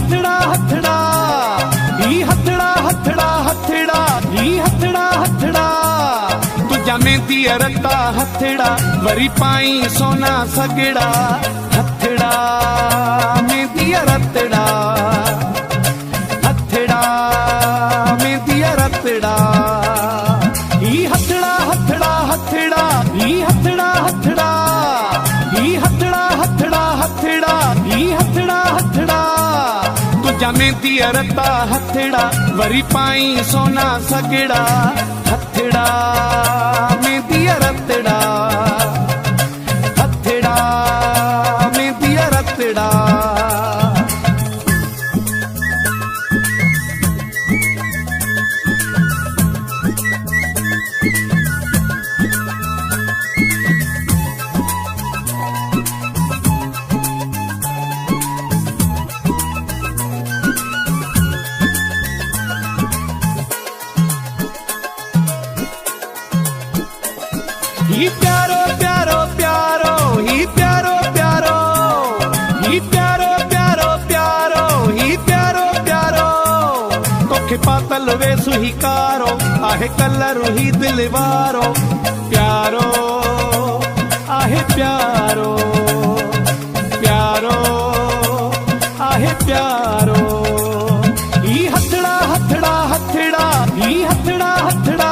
हथड़ा हथड़ा ही हथड़ा हथड़ा हथड़ा ही हथड़ा हथड़ा तुझा मेहंदी रत्ता हथड़ा वरी पाई सोना सगड़ा हथड़ा मेहंदी रतड़ा हथड़ा मेहंदी रतड़ा ही हथड़ा हथड़ा हथड़ा ही हथड़ा हथड़ा ही हथड़ा हथड़ा हथड़ा ही हथड़ा हथड़ा तुझा मेहंदी रत्ता हथड़ा वरी पाई सोना सगड़ा हथड़ा मेहंदी रतड़ा हथड़ा मेहंदी रतड़ा ही प्यारो प्यारो प्यारो ही प्यारो प्यारो ही प्यारो प्यारो प्यारो ही प्यारो प्यारो तोखे पातल वेसु ही कारो आहे कलर ही दिलवारो प्यारो आहे प्यारो प्यारो आहे प्यारो ही हथड़ा हथड़ा हथड़ा ही हथड़ा हथड़ा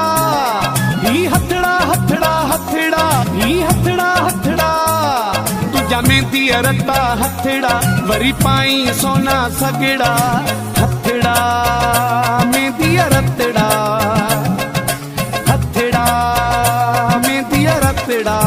ही हथड़ा हथड़ा हथड़ा ही हथड़ा हथड़ा तुझा मेहंदी रत्ता हथड़ा वरी पाई सोना सगड़ा हथड़ा मेहंदी रतड़ा हथड़ा मेहंदी रतड़ा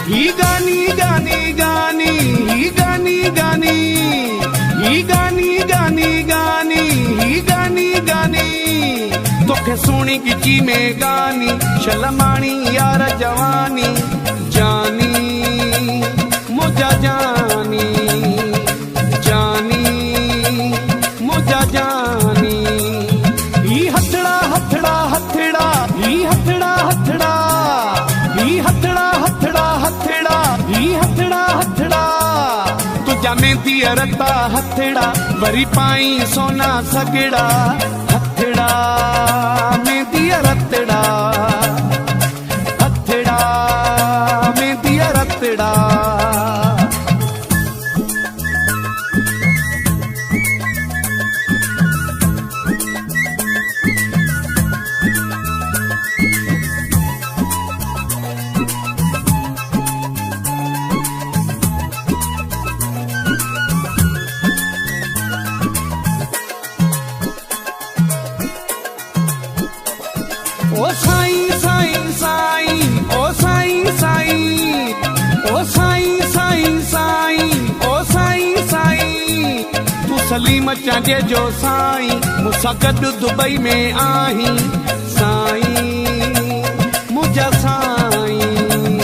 ही गानी गानी गानी ही गानी गानी ही गानी गानी गानी ही गानी गानी तोखे सोनी की में गानी शलमानी यार जवानी जानी मुझा जानी जानी मुझा जानी ही हथड़ा हथड़ा हथड़ा ही हथड़ा हथड़ा ही हथड़ा हथड़ा हथड़ा ही हथड़ा हथड़ा तुझा मेहंदी रत्ता हथड़ा वरी पाई सोना सगड़ा हथड़ा मेहंदी रतड़ा हथड़ा मेहंदी रतड़ा ओ साईं साईं साईं ओ साईं साईं ओ साईं साईं साईं ओ साईं साईं तू सलीम चांजे जो साईं मूंसां गॾु दुबई में आहीं साईं मुझा साईं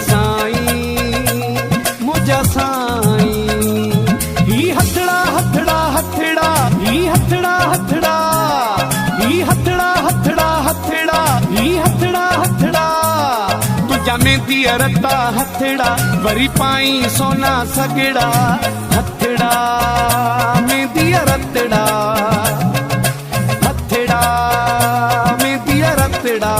साईं मुझा साईं ही हथड़ा हथड़ा हथड़ा ही हथड़ा हथड़ा ही हथड़ा हथड़ा हथड़ा ही हथड़ा हथड़ा तुझा मेहंदी रत्ता हथड़ा वरी पाई सोना सगड़ा हथड़ा मेहंदी रतड़ा हथड़ा मेहंदी रतड़ा